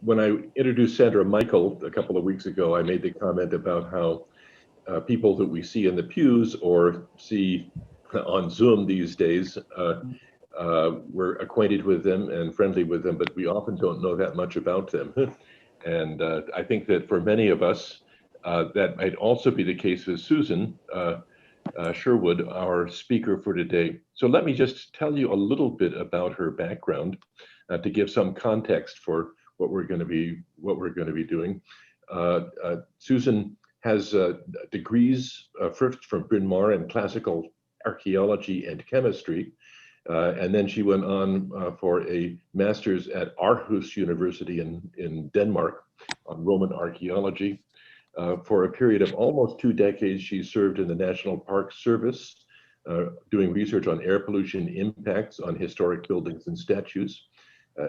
When I introduced Sandra Michael a couple of weeks ago, I made the comment about how people that we see in the pews or see on Zoom these days, we're acquainted with them and friendly with them, but we often don't know that much about them. And I think that for many of us, that might also be the case with Susan Sherwood, our speaker for today. So let me just tell you a little bit about her background to give some context for what we're going to be doing. Susan has degrees first from Bryn Mawr in classical archaeology and chemistry, and then she went on for a master's at Aarhus University in Denmark on Roman archaeology. For a period of almost 2 decades, she served in the National Park Service, doing research on air pollution impacts on historic buildings and statues.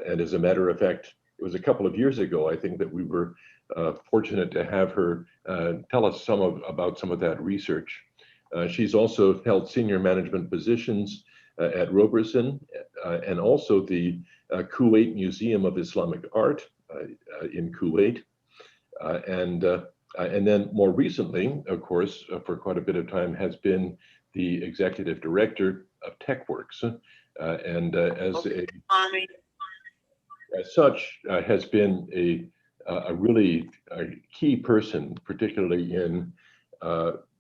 And as a matter of fact, it was a couple of years ago, I think, that we were fortunate to have her tell us about some of that research. She's also held senior management positions at Roberson and also the Kuwait Museum of Islamic Art in Kuwait. And then more recently, of course, for quite a bit of time, has been the executive director of TechWorks, and as such, has been a really key person, particularly in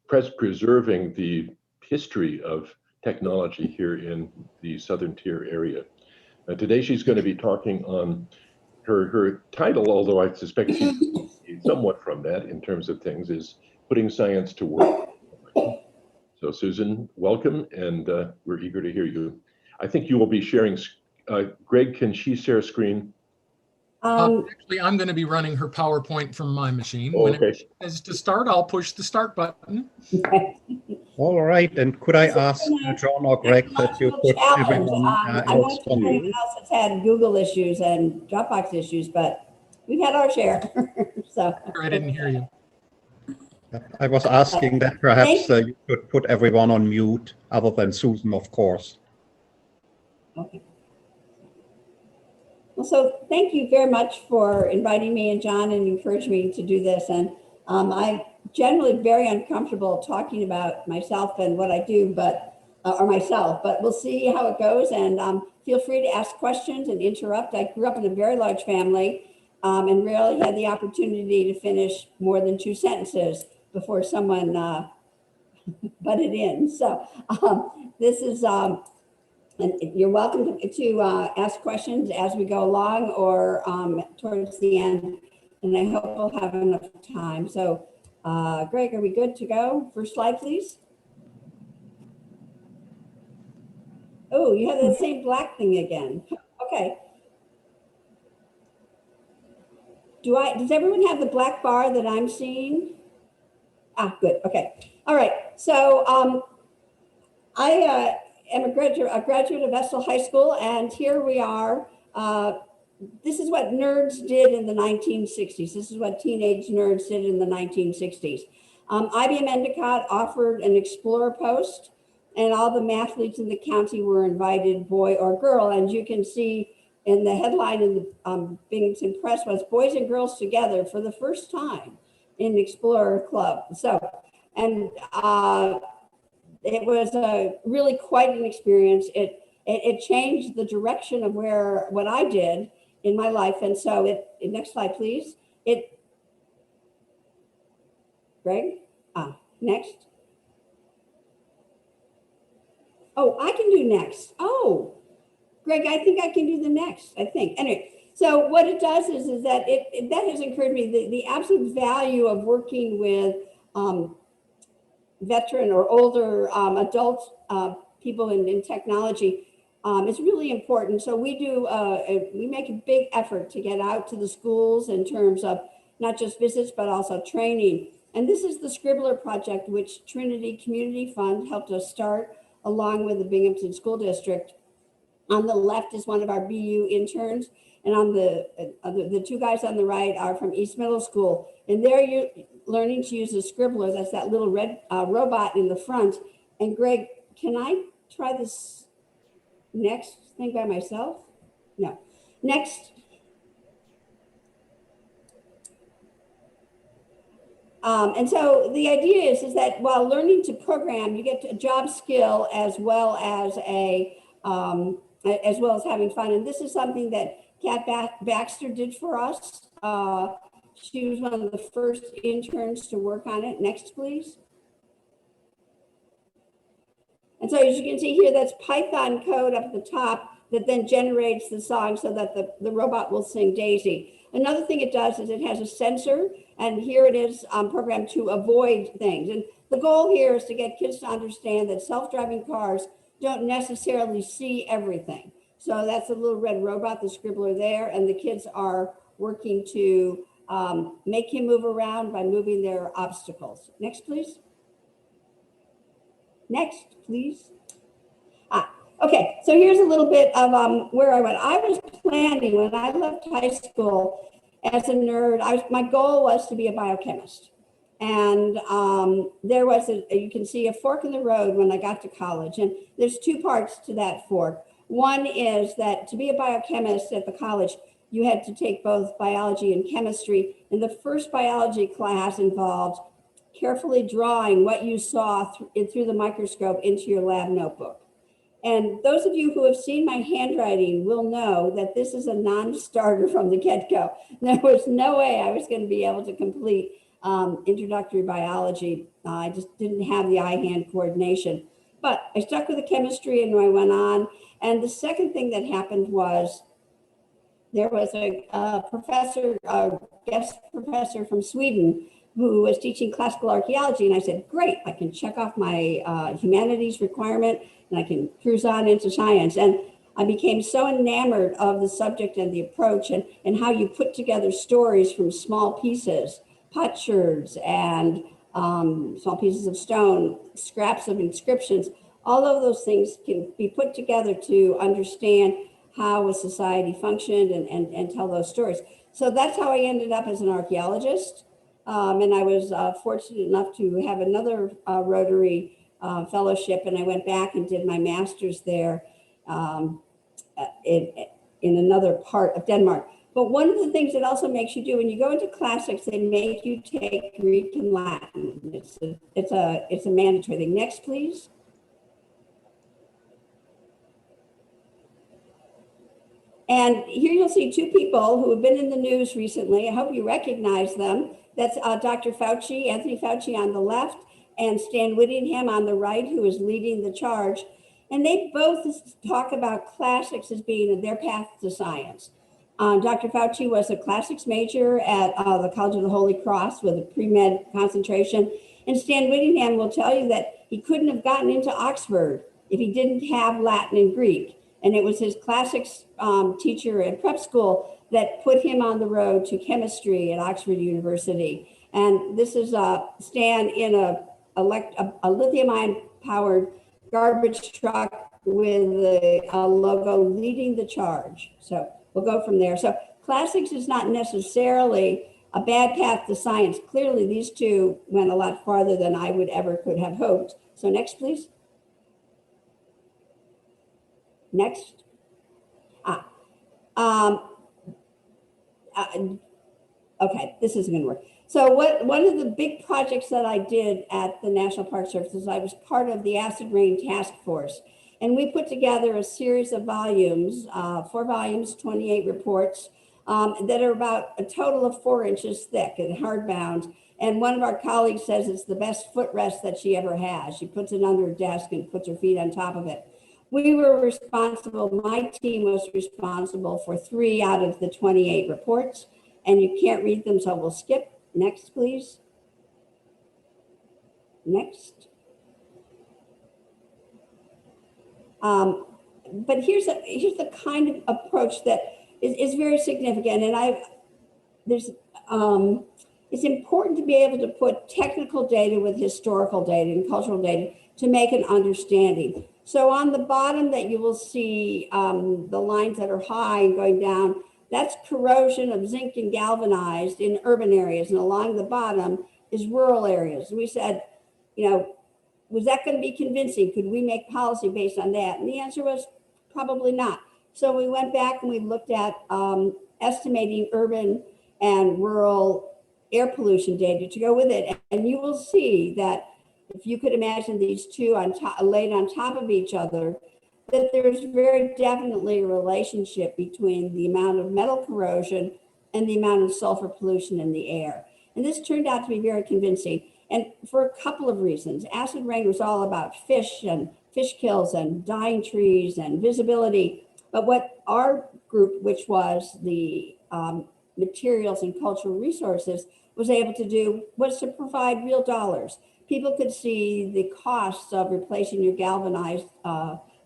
preserving the history of technology here in the Southern Tier area. Today, she's going to be talking on her title, although I suspect she's somewhat from that in terms of things, is Putting Science to Work. So Susan, welcome, and we're eager to hear you. I think you will be sharing, Greg, can she share screen? Actually, I'm going to be running her PowerPoint from my machine. Oh, when okay. it says to start, I'll push the start button. All right, and could I ask John or Greg that you put everyone I'm not sure anyone else has had Google issues and Dropbox issues, but we've had our share. So I didn't hear you. I was asking that perhaps you could put everyone on mute, other than Susan, of course. Okay. Well, so thank you very much for inviting me and John and encouraging me to do this. And I'm generally very uncomfortable talking about myself and what I do, but we'll see how it goes. And feel free to ask questions and interrupt. I grew up in a very large family and rarely had the opportunity to finish more than 2 sentences before someone butted in. So this is, and you're welcome to ask questions as we go along or towards the end, and I hope we'll have enough time. So Greg, are we good to go? First slide, please. Oh, you have the same black thing again. Okay. Does everyone have the black bar that I'm seeing? Ah, good. Okay. All right. So I am a graduate of Vestal High School, and here we are. This is what nerds did in the 1960s. This is what teenage nerds did in the 1960s. IBM Endicott offered an Explorer post, and all the mathletes in the county were invited, boy or girl. And you can see in the headline in the Binghamton Press was "Boys and Girls Together for the First Time in Explorer Club." So, and it was really quite an experience. It changed the direction of what I did in my life. And so next slide, please. Greg, next. Oh, I can do next. Oh, Greg, I think I can do the next, I think. Anyway, so what it does is that that has encouraged me, the absolute value of working with veteran or older adult people in technology is really important. So we make a big effort to get out to the schools in terms of not just visits, but also training. And this is the Scribbler project, which Trinity Community Fund helped us start along with the Binghamton School District. On the left is one of our BU interns, and on the 2 guys on the right are from East Middle School, and they're learning to use a Scribbler. That's that little red robot in the front. And Greg, can I try this next thing by myself? No. Next. And so the idea is that while learning to program, you get a job skill as well as having fun. And this is something that Kat Baxter did for us. She was one of the first interns to work on it. Next, please. And so as you can see here, that's Python code up at the top that then generates the song so that the robot will sing Daisy. Another thing it does is it has a sensor, and here it is programmed to avoid things. And the goal here is to get kids to understand that self-driving cars don't necessarily see everything. So that's a little red robot, the scribbler there, and the kids are working to make him move around by moving their obstacles. Next, please. Next, please. Okay, so here's a little bit of where I went. I was planning when I left high school as a nerd. My goal was to be a biochemist. And there was, you can see a fork in the road when I got to college. And there's two parts to that fork. One is that to be a biochemist at the college, you had to take both biology and chemistry. And the first biology class involved carefully drawing what you saw through the microscope into your lab notebook. And those of you who have seen my handwriting will know that this is a non-starter from the get-go. There was no way I was going to be able to complete introductory biology. I just didn't have the eye-hand coordination. But I stuck with the chemistry and I went on. And the second thing that happened was there was a guest professor from Sweden who was teaching classical archaeology. And I said, great, I can check off my humanities requirement and I can cruise on into science. And I became so enamored of the subject and the approach and how you put together stories from small pieces, potsherds and small pieces of stone, scraps of inscriptions. All of those things can be put together to understand how a society functioned and tell those stories. So that's how I ended up as an archaeologist. And I was fortunate enough to have another Rotary fellowship, and I went back and did my master's there in another part of Denmark. But one of the things it also makes you do when you go into classics, they make you take Greek and Latin. It's a mandatory thing. Next, please. And here you'll see two people who have been in the news recently. I hope you recognize them. That's Dr. Fauci, Anthony Fauci on the left, and Stan Whittingham on the right, who is leading the charge. And they both talk about classics as being their path to science. Dr. Fauci was a classics major at the College of the Holy Cross with a pre-med concentration. And Stan Whittingham will tell you that he couldn't have gotten into Oxford if he didn't have Latin and Greek. And it was his classics teacher at prep school that put him on the road to chemistry at Oxford University. And this is Stan in a lithium-ion powered garbage truck with a logo leading the charge. So we'll go from there. So classics is not necessarily a bad path to science. Clearly, these two went a lot farther than I could have hoped. So next, please. Next. Okay, this isn't going to work. So one of the big projects that I did at the National Park Service is I was part of the Acid Rain Task Force. And we put together a series of volumes, 4 volumes, 28 reports that are about a total of 4 inches thick and hardbound. And one of our colleagues says it's the best footrest that she ever has. She puts it under her desk and puts her feet on top of it. We were responsible, my team was responsible for 3 out of the 28 reports, and you can't read them, so we'll skip. Next, please. Next. But here's the kind of approach that is very significant, and it's important to be able to put technical data with historical data and cultural data to make an understanding. So on the bottom that you will see the lines that are high and going down, that's corrosion of zinc and galvanized in urban areas. And along the bottom is rural areas. We said, was that going to be convincing? Could we make policy based on that? And the answer was probably not. So we went back and we looked at estimating urban and rural air pollution data to go with it. And you will see that if you could imagine these two laid on top of each other, that there's very definitely a relationship between the amount of metal corrosion and the amount of sulfur pollution in the air. And this turned out to be very convincing, and for a couple of reasons. Acid rain was all about fish and fish kills and dying trees and visibility. But what our group, which was the materials and cultural resources, was able to do was to provide real dollars. People could see the costs of replacing your galvanized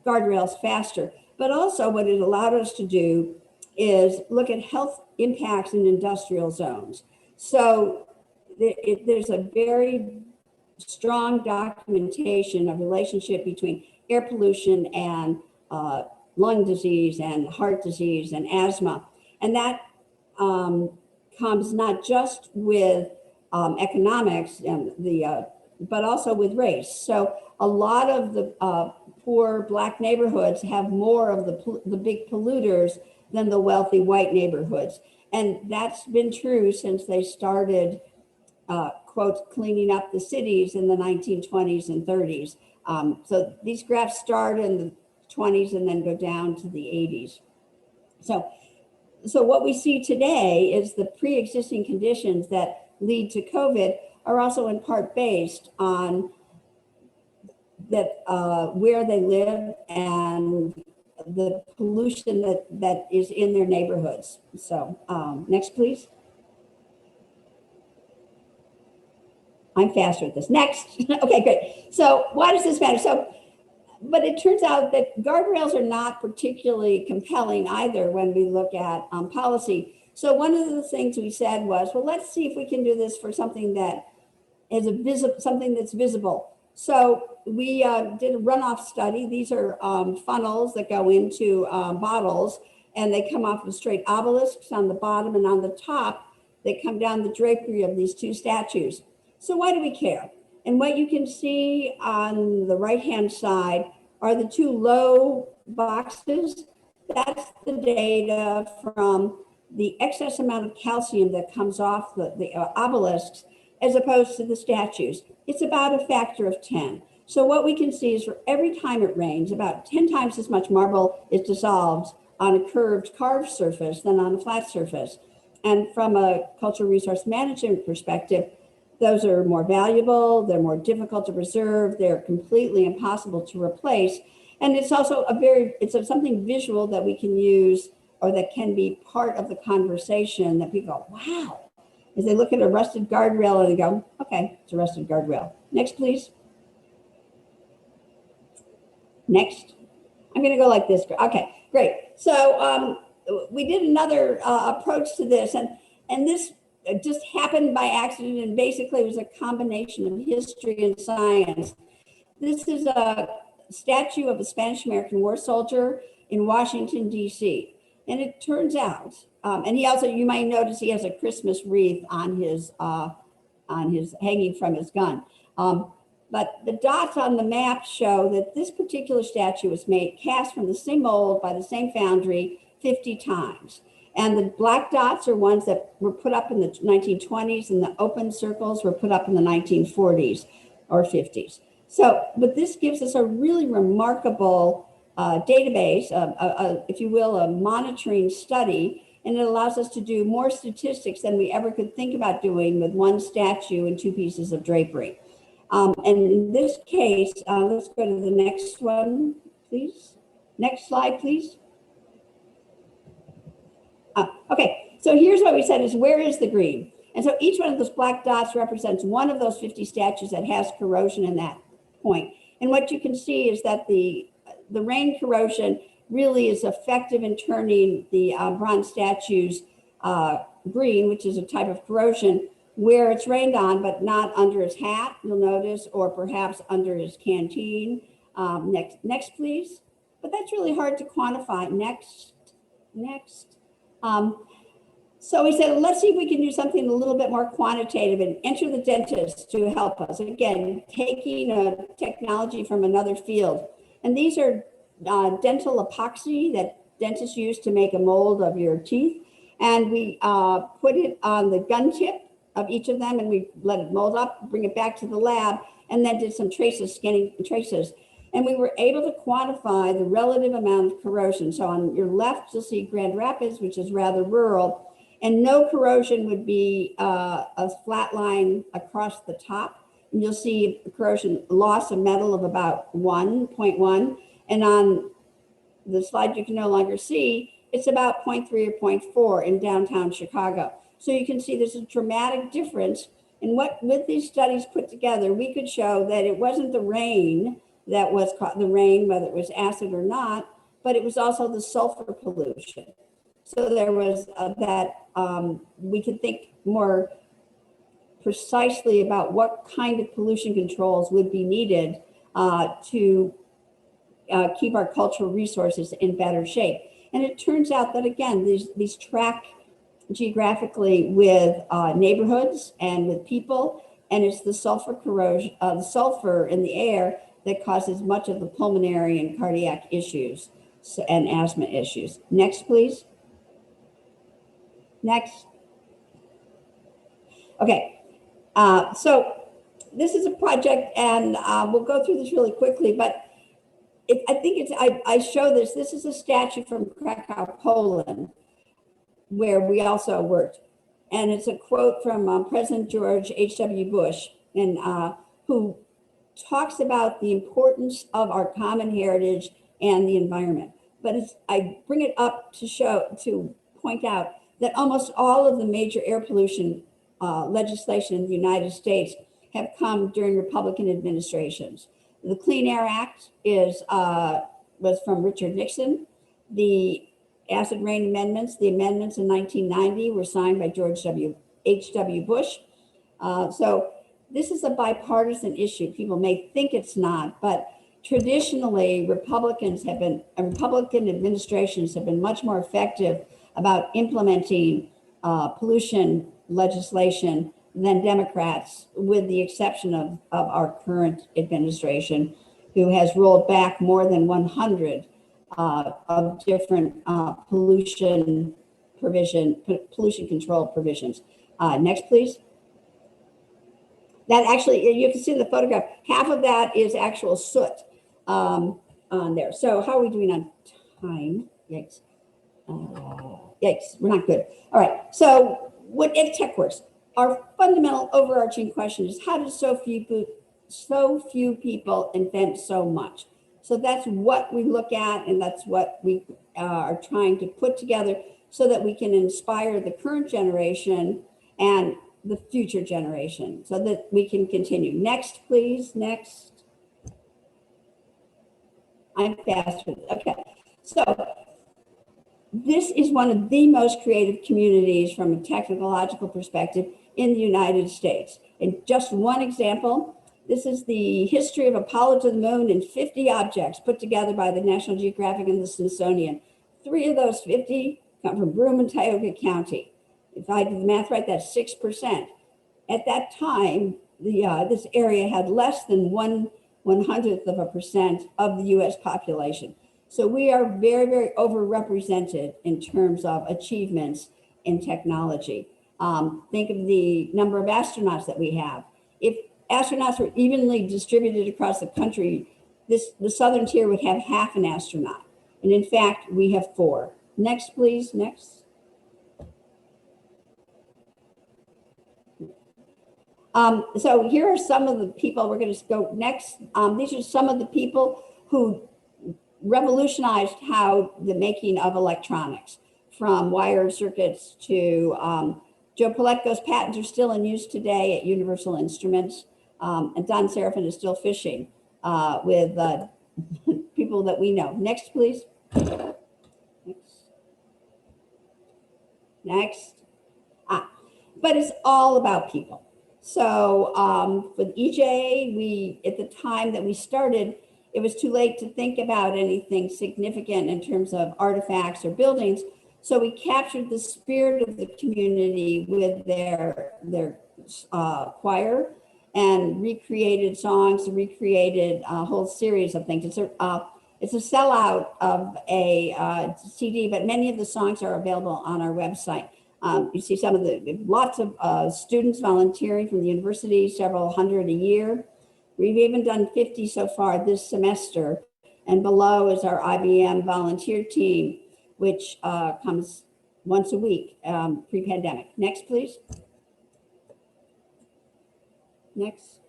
guardrails faster. But also what it allowed us to do is look at health impacts in industrial zones. So there's a very strong documentation of relationship between air pollution and lung disease and heart disease and asthma. And that comes not just with economics and but also with race. So a lot of the poor Black neighborhoods have more of the big polluters than the wealthy white neighborhoods. And that's been true since they started, quote, cleaning up the cities in the 1920s and 30s. So these graphs start in the 20s and then go down to the 80s. So what we see today is the pre-existing conditions that lead to COVID are also in part based on that where they live and the pollution that is in their neighborhoods. So next, please. I'm faster at this. Next. Okay, great. So why does this matter? But it turns out that guardrails are not particularly compelling either when we look at policy. So one of the things we said was, well, let's see if we can do this for something that is something that's visible. So we did a runoff study. These are funnels that go into bottles, and they come off of straight obelisks on the bottom, and on the top, they come down the drapery of these two statues. So why do we care? And what you can see on the right-hand side are the two low boxes. That's the data from the excess amount of calcium that comes off the obelisks as opposed to the statues. It's about a factor of 10. So what we can see is for every time it rains, about 10 times as much marble is dissolved on a curved carved surface than on a flat surface. And from a cultural resource management perspective, those are more valuable, they're more difficult to preserve, they're completely impossible to replace. And it's also it's something visual that we can use or that can be part of the conversation that people go, wow. As they look at a rusted guardrail and they go, okay, it's a rusted guardrail. Next, please. Next. I'm gonna go like this. Okay, great. So we did another approach to this, and this just happened by accident, and basically it was a combination of history and science. This is a statue of a Spanish-American war soldier in Washington, D.C. And it turns out, and he also, you might notice he has a Christmas wreath on his hanging from his gun. But the dots on the map show that this particular statue was cast from the same mold by the same foundry 50 times. And the black dots are ones that were put up in the 1920s, and the open circles were put up in the 1940s or 50s. So, but this gives us a really remarkable database, if you will, a monitoring study, and it allows us to do more statistics than we ever could think about doing with one statue and two pieces of drapery. And in this case, let's go to the next one, please. Next slide, please. Okay, so here's what we said is, where is the green? And so each one of those black dots represents one of those 50 statues that has corrosion in that point. And what you can see is that the rain corrosion really is effective in turning the bronze statues green, which is a type of corrosion, where it's rained on, but not under his hat, you'll notice, or perhaps under his canteen. Next, please. But that's really hard to quantify. Next. So we said, let's see if we can do something a little bit more quantitative and enter the dentist to help us. Again, taking a technology from another field. And these are dental epoxy that dentists use to make a mold of your teeth. And we put it on the gun tip of each of them, and we let it mold up, bring it back to the lab, and then did some traces, scanning traces. And we were able to quantify the relative amount of corrosion. So on your left, you'll see Grand Rapids, which is rather rural, and no corrosion would be a flat line across the top. And you'll see corrosion loss of metal of about 1.1. And on the slide you can no longer see, it's about 0.3 or 0.4 in downtown Chicago. So you can see there's a dramatic difference. And what, with these studies put together, we could show that it wasn't the rain that was the rain, whether it was acid or not, but it was also the sulfur pollution. So there was we could think more precisely about what kind of pollution controls would be needed to keep our cultural resources in better shape. And it turns out that, again, these track geographically with neighborhoods and with people, and it's the sulfur corrosion, the sulfur in the air that causes much of the pulmonary and cardiac issues and asthma issues. Next, please. Next. Okay, so this is a project, and we'll go through this really quickly, but I show this. This is a statue from Krakow, Poland, where we also worked. And it's a quote from President George H.W. Bush, and who talks about the importance of our common heritage and the environment. But I bring it up to point out that almost all of the major air pollution legislation in the United States have come during Republican administrations. The Clean Air Act was from Richard Nixon. The acid rain amendments, the amendments in 1990 were signed by George H.W. Bush. So this is a bipartisan issue. People may think it's not, but traditionally Republican administrations have been much more effective about implementing pollution legislation than Democrats, with the exception of our current administration, who has rolled back more than 100 of different pollution control provisions. Next, please. That actually, you can see in the photograph, half of that is actual soot on there. So how are we doing on time? Yikes. Yikes, we're not good. All right, so what at TechWorks, our fundamental overarching question is, how do so few people invent so much? So that's what we look at, and that's what we are trying to put together so that we can inspire the current generation and the future generation so that we can continue. Next, please, next. I'm faster, okay. So this is one of the most creative communities from a technological perspective in the United States. And just one example, this is the history of Apollo to the moon in 50 objects put together by the National Geographic and the Smithsonian. 3 of those 50 come from Broome and Tioga County. If I did the math right, that's 6%. At that time, this area had less than 1/100% of the US population. So we are very, very overrepresented in terms of achievements in technology. Think of the number of astronauts that we have. If astronauts were evenly distributed across the country, the southern tier would have half an astronaut. And in fact, we have 4. Next, please, next. So here are some of the people, we're going to go next. These are some of the people who revolutionized how the making of electronics, from wired circuits to Joe Paletko's patents are still in use today at Universal Instruments. And Don Serafin is still fishing with people that we know. Next, please. Next. But it's all about people. So for the EJ, at the time that we started, it was too late to think about anything significant in terms of artifacts or buildings. So we captured the spirit of the community with their choir and recreated songs, recreated a whole series of things. It's a sellout of a CD, but many of the songs are available on our website. You see some of lots of students volunteering from the university, several hundred a year. We've even done 50 so far this semester. And below is our IBM volunteer team, which comes once a week pre-pandemic. Next, please. Next.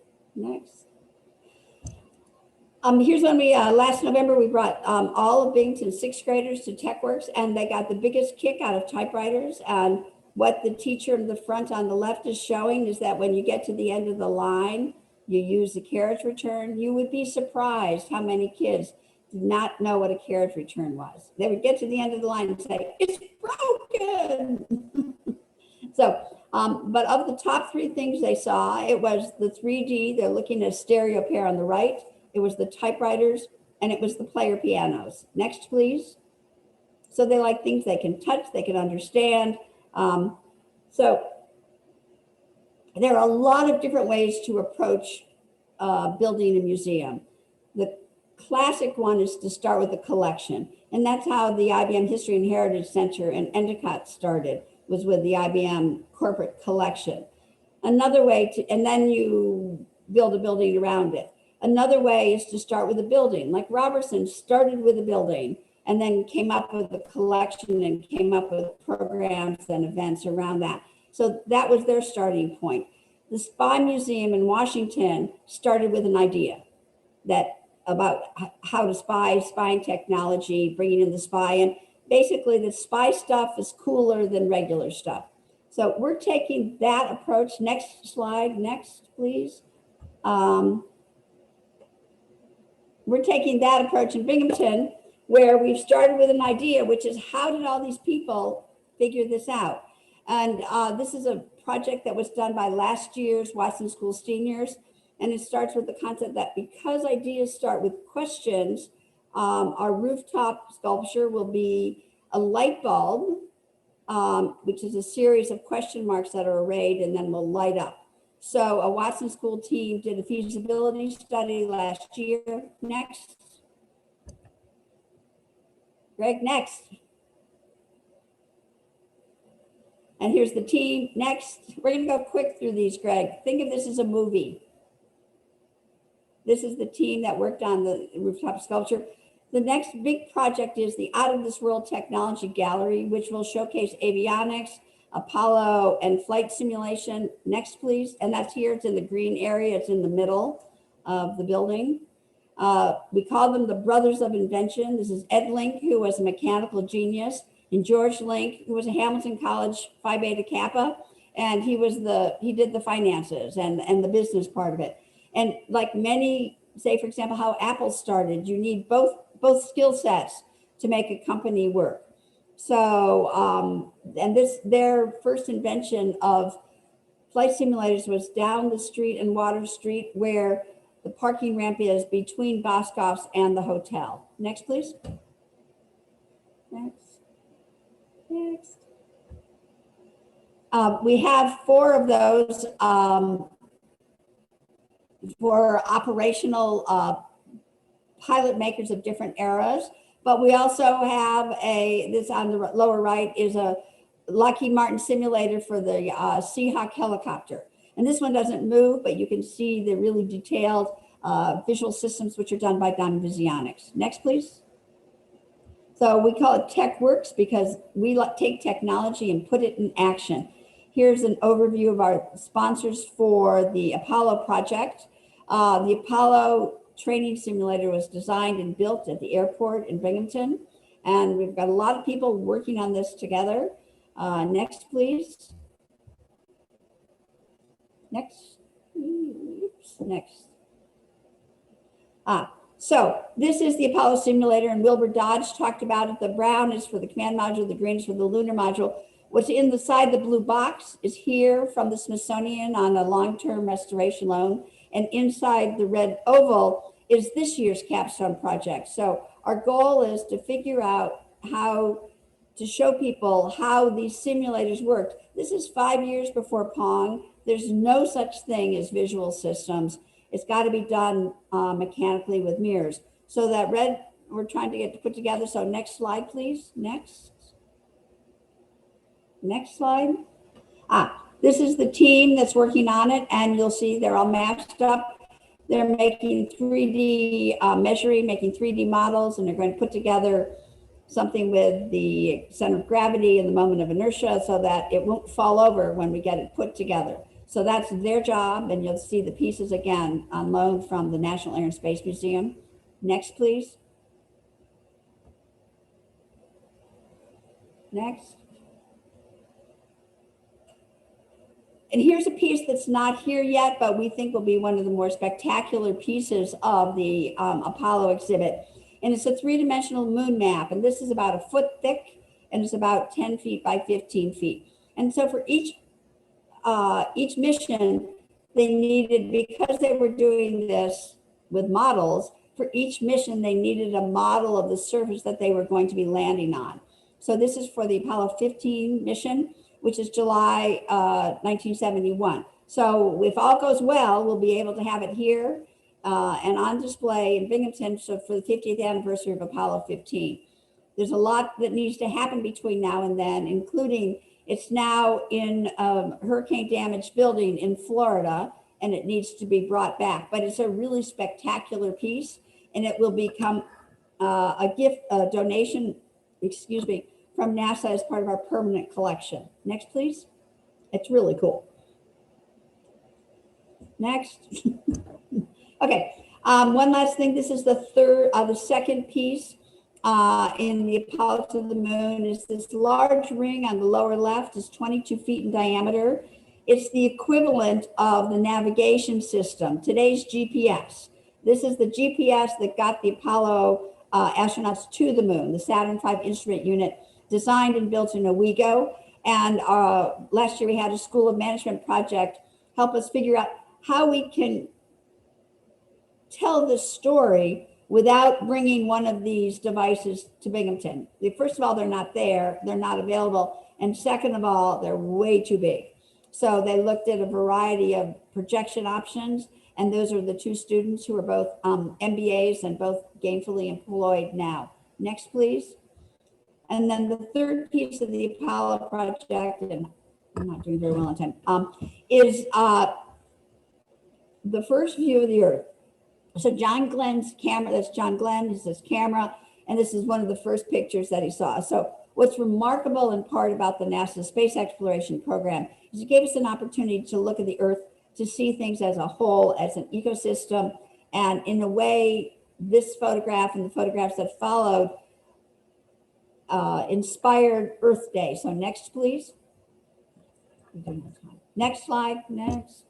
Here's when we, last November, we brought all of Binghamton 6th graders to TechWorks, and they got the biggest kick out of typewriters. And what the teacher in the front on the left is showing is that when you get to the end of the line, you use the carriage return. You would be surprised how many kids did not know what a carriage return was. They would get to the end of the line and say, it's broken. So, but of the top 3 things they saw, it was the 3D, they're looking at a stereo pair on the right, it was the typewriters, and it was the player pianos. Next, please. So they like things they can touch, they can understand. So there are a lot of different ways to approach building a museum. The classic one is to start with a collection. And that's how the IBM History and Heritage Center in Endicott started, was with the IBM corporate collection. Another way to, and then you build a building around it. Another way is to start with a building. Like Robertson started with a building and then came up with a collection and came up with programs and events around that. So that was their starting point. The Spy Museum in Washington started with an idea that about how to spying technology, bringing in the spy, and basically the spy stuff is cooler than regular stuff. So we're taking that approach. Next slide, next, please. We're taking that approach in Binghamton, where we've started with an idea, which is how did all these people figure this out? And this is a project that was done by last year's Watson School seniors. And it starts with the concept that because ideas start with questions, our rooftop sculpture will be a light bulb, which is a series of question marks that are arrayed and then will light up. So a Watson School team did a feasibility study last year. Next. Greg, next. And here's the team. Next. We're going to go quick through these, Greg. Think of this as a movie. This is the team that worked on the rooftop sculpture. The next big project is the Out of This World Technology Gallery, which will showcase avionics, Apollo, and flight simulation. Next, please. And that's here. It's in the green area. It's in the middle of the building. We call them the Brothers of Invention. This is Ed Link, who was a mechanical genius, and George Link, who was a Hamilton College Phi Beta Kappa, and he did the finances and the business part of it. And like many, say for example, how Apple started, you need both skill sets to make a company work. So, and their first invention of flight simulators was down the street in Water Street, where the parking ramp is between Boscov's and the hotel. Next, please. Next. We have 4 of those for operational pilot makers of different eras. But we also have this on the lower right is a Lockheed Martin simulator for the Seahawk helicopter. And this one doesn't move, but you can see the really detailed visual systems, which are done by Diamond Visionics. Next, please. So we call it TechWorks because we take technology and put it in action. Here's an overview of our sponsors for the Apollo project. The Apollo training simulator was designed and built at the airport in Binghamton. And we've got a lot of people working on this together. Next, please. Next. Oops, next. So this is the Apollo simulator, and Wilbur Dodge talked about it. The brown is for the command module, the green is for the lunar module. What's inside the blue box is here from the Smithsonian on a long-term restoration loan. And inside the red oval is this year's capstone project. So our goal is to figure out how to show people how these simulators worked. This is 5 years before Pong. There's no such thing as visual systems. It's got to be done mechanically with mirrors. So that red, we're trying to get to put together. So next slide, please. Next. Next slide. This is the team that's working on it, and you'll see they're all matched up. They're making 3D measuring, making 3D models, and they're going to put together something with the center of gravity and the moment of inertia so that it won't fall over when we get it put together. So that's their job, and you'll see the pieces again on loan from the National Air and Space Museum. Next, please. Next. And here's a piece that's not here yet, but we think will be one of the more spectacular pieces of the Apollo exhibit. And it's a three-dimensional moon map. And this is about 1 foot thick, and it's about 10 feet by 15 feet. And so for each mission, they needed, because they were doing this with models, for each mission, they needed a model of the surface that they were going to be landing on. So this is for the Apollo 15 mission, which is July 1971. So if all goes well, we'll be able to have it here and on display in Binghamton for the 50th anniversary of Apollo 15. There's a lot that needs to happen between now and then, including it's now in a hurricane damaged building in Florida, and it needs to be brought back. But it's a really spectacular piece, and it will become a donation, from NASA as part of our permanent collection. Next, please. It's really cool. Next. Okay. One last thing. This is the second piece in the Apollo to the Moon. Is this large ring on the lower left is 22 feet in diameter. It's the equivalent of the navigation system, today's GPS. This is the GPS that got the Apollo astronauts to the moon, the Saturn V instrument unit, designed and built in Owego. And last year we had a School of Management project help us figure out how we can tell this story without bringing one of these devices to Binghamton. First of all, they're not there, they're not available. And second of all, they're way too big. So they looked at a variety of projection options. And those are the two students who are both MBAs and both gainfully employed now. Next, please. And then the third piece of the Apollo project, and I'm not doing very well on time, is the first view of the Earth. So John Glenn's camera, that's John Glenn, is his camera, and this is one of the first pictures that he saw. So what's remarkable in part about the NASA space exploration program is it gave us an opportunity to look at the Earth, to see things as a whole, as an ecosystem. And in a way, this photograph and the photographs that followed inspired Earth Day. So next, please. Next slide, next.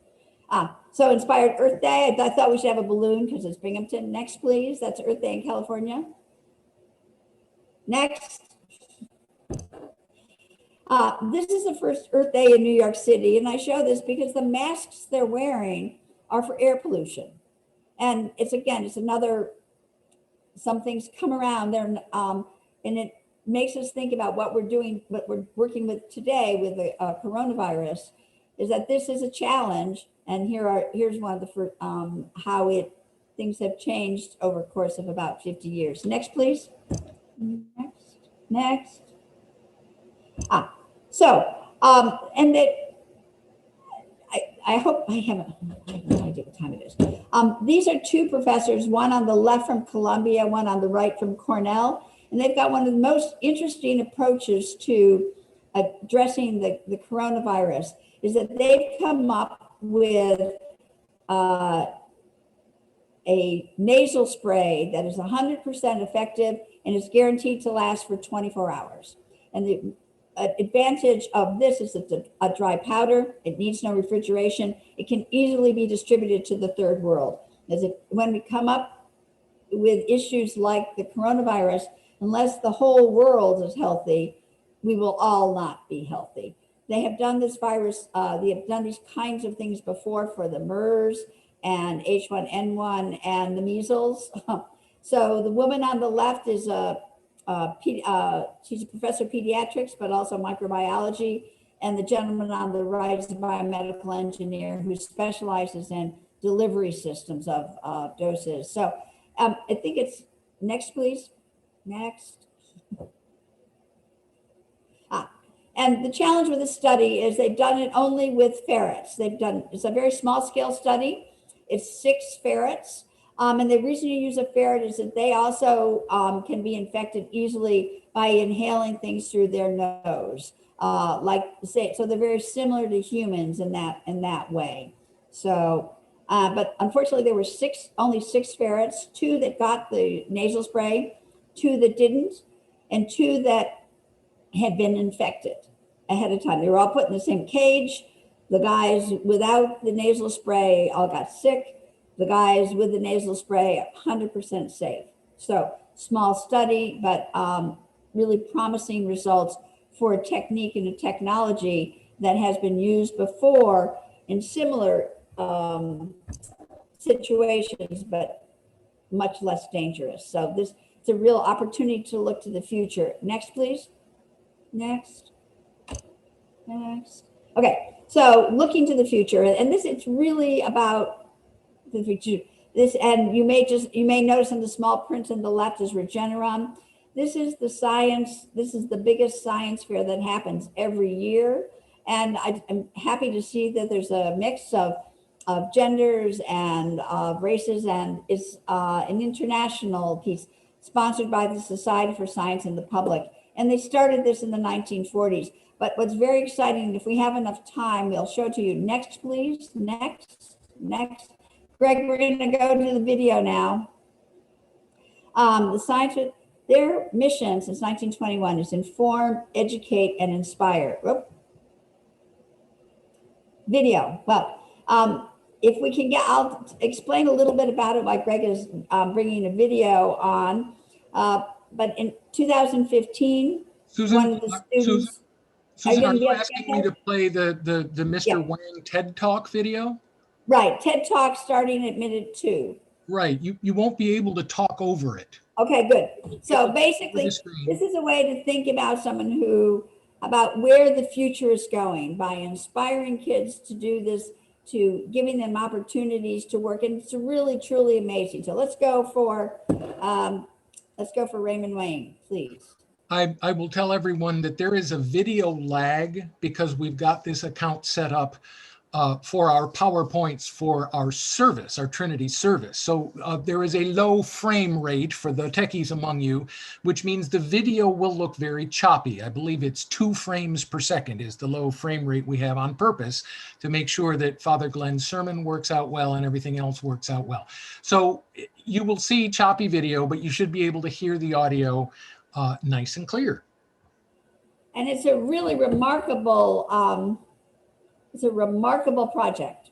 So inspired Earth Day. I thought we should have a balloon because it's Binghamton. Next, please. That's Earth Day in California. Next. This is the first Earth Day in New York City. And I show this because the masks they're wearing are for air pollution. And it's another, some things come around there, and it makes us think about what we're doing, what we're working with today with the coronavirus, is that this is a challenge. And here's one of the first, how things have changed over the course of about 50 years. Next, please. Next. And that I hope I have no idea what time it is. These are two professors, one on the left from Columbia, one on the right from Cornell. And they've got one of the most interesting approaches to addressing the coronavirus, is that they've come up with a nasal spray that is 100% effective and is guaranteed to last for 24 hours. And the advantage of this is it's a dry powder. It needs no refrigeration. It can easily be distributed to the third world. When we come up with issues like the coronavirus, unless the whole world is healthy, we will all not be healthy. They have done this virus, they have done these kinds of things before for the MERS and H1N1 and the measles. So the woman on the left is she's a professor of pediatrics, but also microbiology. And the gentleman on the right is a biomedical engineer who specializes in delivery systems of doses. So I think it's, next, please. Next. And the challenge with this study is they've done it only with ferrets. It's a very small scale study. It's 6 ferrets. And the reason you use a ferret is that they also can be infected easily by inhaling things through their nose. So they're very similar to humans in that way. So, but unfortunately there were only 6 ferrets, 2 that got the nasal spray, 2 that didn't, and 2 that had been infected ahead of time. They were all put in the same cage. The guys without the nasal spray all got sick. The guys with the nasal spray, 100% safe. So small study, but really promising results for a technique and a technology that has been used before in similar situations, but much less dangerous. So it's a real opportunity to look to the future. Next, please. Next. Okay, so looking to the future, and it's really about the future. And you may notice in the small print on the left is Regeneron. This is the biggest science fair that happens every year. And I'm happy to see that there's a mix of genders and of races, and it's an international piece sponsored by the Society for Science and the Public. And they started this in the 1940s. But what's very exciting, if we have enough time, we'll show it to you. Next, please. Next. Greg, we're going to go to the video now. The scientists, their mission since 1921 is inform, educate, and inspire. Video. Well, if we can I'll explain a little bit about it, why Greg is bringing a video on. But in 2015, Susan, one of the students. Susan, are you asking me to play the Mr. Wang TED Talk video? Right, TED Talk starting at minute 2. Right, you won't be able to talk over it. Okay, good. So basically, this is a way to think about about where the future is going by inspiring kids to do this, to giving them opportunities to work. And it's really, truly amazing. So let's go for Raymond Wang, please. I will tell everyone that there is a video lag because we've got this account set up for our PowerPoints for our service, our Trinity service. So there is a low frame rate for the techies among you, which means the video will look very choppy. I believe it's 2 frames per second is the low frame rate we have on purpose to make sure that Father Glenn's sermon works out well and everything else works out well. So you will see choppy video, but you should be able to hear the audio nice and clear. And it's a really remarkable project.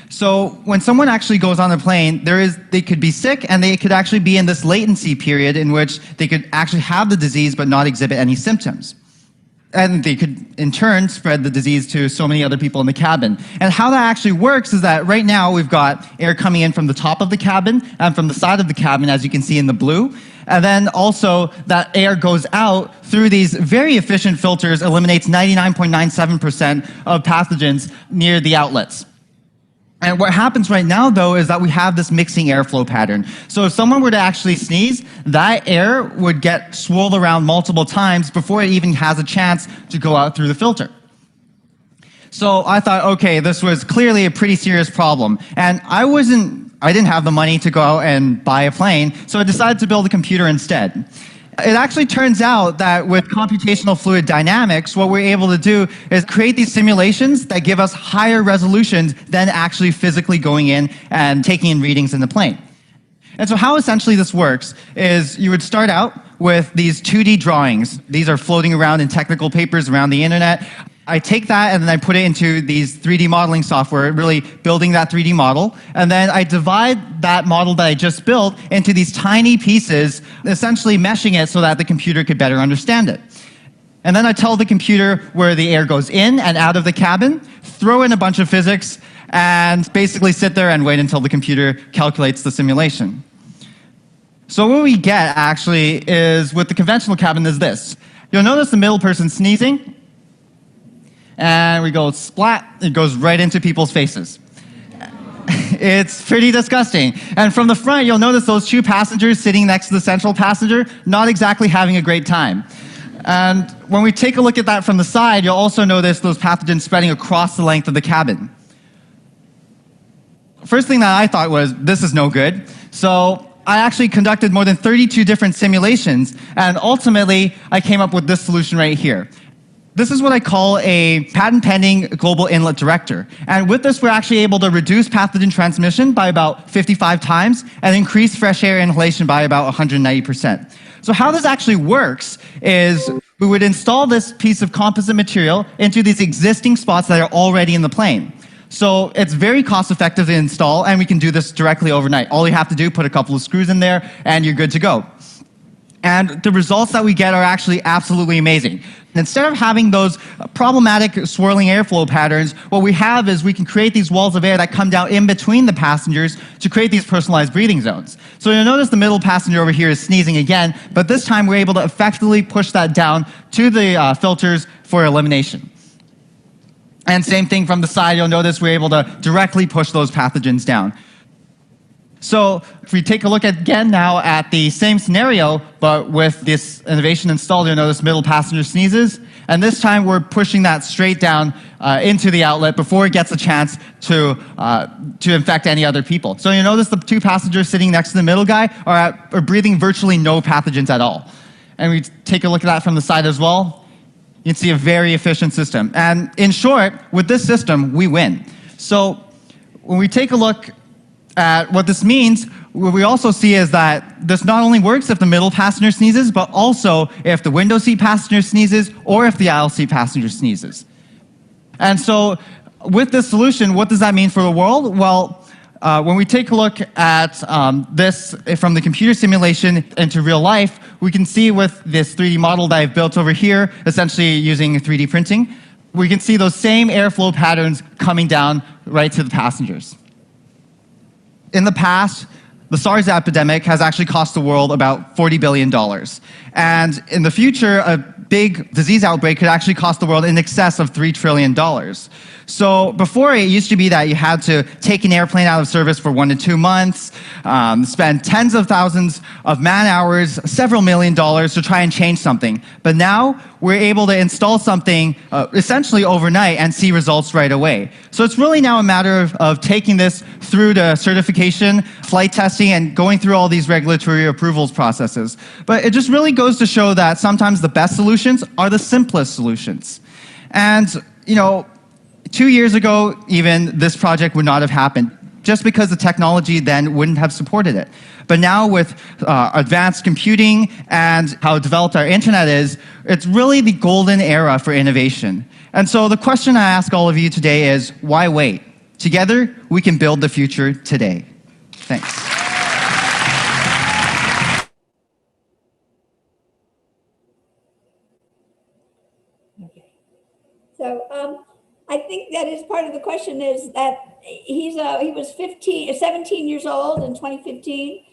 So when someone actually goes on a plane, they could be sick, and they could actually be in this latency period in which they could actually have the disease but not exhibit any symptoms. And they could, in turn, spread the disease to so many other people in the cabin. And how that actually works is that right now we've got air coming in from the top of the cabin and from the side of the cabin, as you can see in the blue. And then also that air goes out through these very efficient filters, eliminates 99.97% of pathogens near the outlets. And what happens right now, though, is that we have this mixing airflow pattern. So if someone were to actually sneeze, that air would get swirled around multiple times before it even has a chance to go out through the filter. So I thought, okay, this was clearly a pretty serious problem. And I didn't have the money to go out and buy a plane, so I decided to build a computer instead. It actually turns out that with computational fluid dynamics, what we're able to do is create these simulations that give us higher resolutions than actually physically going in and taking in readings in the plane. And so how essentially this works is you would start out with these 2D drawings. These are floating around in technical papers around the internet. I take that and then I put it into these 3D modeling software, really building that 3D model. And then I divide that model that I just built into these tiny pieces, essentially meshing it so that the computer could better understand it. And then I tell the computer where the air goes in and out of the cabin, throw in a bunch of physics, and basically sit there and wait until the computer calculates the simulation. So what we get actually is, with the conventional cabin, is this. You'll notice the middle person sneezing, and we go splat, it goes right into people's faces. It's pretty disgusting. And from the front, you'll notice those two passengers sitting next to the central passenger, not exactly having a great time. And when we take a look at that from the side, you'll also notice those pathogens spreading across the length of the cabin. First thing that I thought was, this is no good. So I actually conducted more than 32 different simulations, and ultimately I came up with this solution right here. This is what I call a patent-pending global inlet director. And with this, we're actually able to reduce pathogen transmission by about 55 times and increase fresh air inhalation by about 190%. So how this actually works is we would install this piece of composite material into these existing spots that are already in the plane. So it's very cost-effective to install, and we can do this directly overnight. All you have to do, put a couple of screws in there, and you're good to go. And the results that we get are actually absolutely amazing. Instead of having those problematic swirling airflow patterns, what we have is we can create these walls of air that come down in between the passengers to create these personalized breathing zones. So you'll notice the middle passenger over here is sneezing again, but this time we're able to effectively push that down to the filters for elimination. And same thing from the side, you'll notice we're able to directly push those pathogens down. So if we take a look again now at the same scenario, but with this innovation installed, you'll notice middle passenger sneezes, and this time we're pushing that straight down into the outlet before it gets a chance to infect any other people. So you'll notice the two passengers sitting next to the middle guy are breathing virtually no pathogens at all. And we take a look at that from the side as well. You can see a very efficient system. And in short, with this system, we win. So when we take a look at what this means, what we also see is that this not only works if the middle passenger sneezes, but also if the window seat passenger sneezes or if the aisle seat passenger sneezes. And so with this solution, what does that mean for the world? Well, when we take a look at this from the computer simulation into real life, we can see with this 3D model that I've built over here, essentially using 3D printing, we can see those same airflow patterns coming down right to the passengers. In the past, the SARS epidemic has actually cost the world about $40 billion. And in the future, a big disease outbreak could actually cost the world in excess of $3 trillion. So before, it used to be that you had to take an airplane out of service for 1 to 2 months, spend tens of thousands of man hours, several $1 million to try and change something. But now we're able to install something essentially overnight and see results right away. So it's really now a matter of taking this through to certification, flight testing, and going through all these regulatory approvals processes. But it just really goes to show that sometimes the best solutions are the simplest solutions. And, 2 years ago, even, this project would not have happened, just because the technology then wouldn't have supported it. But now with advanced computing and how developed our internet is, it's really the golden era for innovation. And so the question I ask all of you today is, why wait? Together, we can build the future today. Thanks. Okay. So I think that is part of the question is that he was 17 years old in 2015.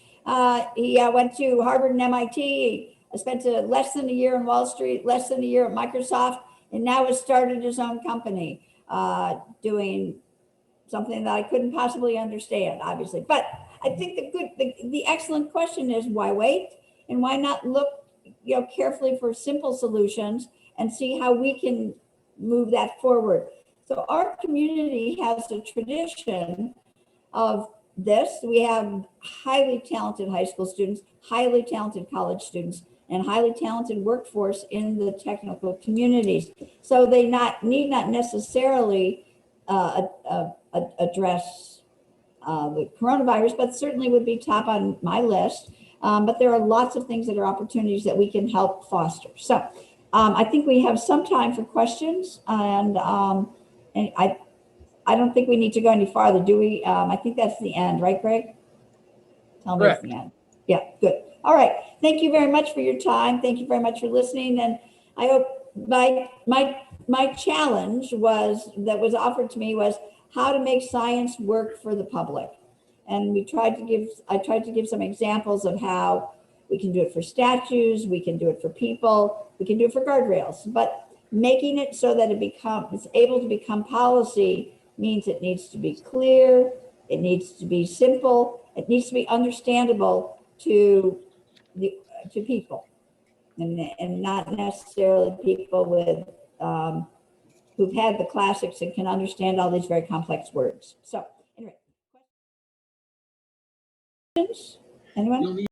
He went to Harvard and MIT. He spent less than a year in Wall Street, less than a year at Microsoft, and now has started his own company doing something that I couldn't possibly understand, obviously. But I think the excellent question is, why wait? And why not look carefully for simple solutions and see how we can move that forward? So our community has a tradition of this. We have highly talented high school students, highly talented college students, and highly talented workforce in the technical communities. So they need not necessarily address the coronavirus, but certainly would be top on my list. But there are lots of things that are opportunities that we can help foster. So I think we have some time for questions, and I don't think we need to go any farther, do we? I think that's the end, right, Greg? Tell me it's the end. Yeah, good. All right. Thank you very much for your time. Thank you very much for listening. And I hope my challenge that was offered to me was how to make science work for the public. And I tried to give some examples of how we can do it for statues, we can do it for people, we can do it for guardrails, but making it so that it's able to become policy means it needs to be clear, It needs to be simple. It needs to be understandable to people, and not necessarily people with who've had the classics and can understand all these very complex words. So anyway, questions? Anyone? You'll need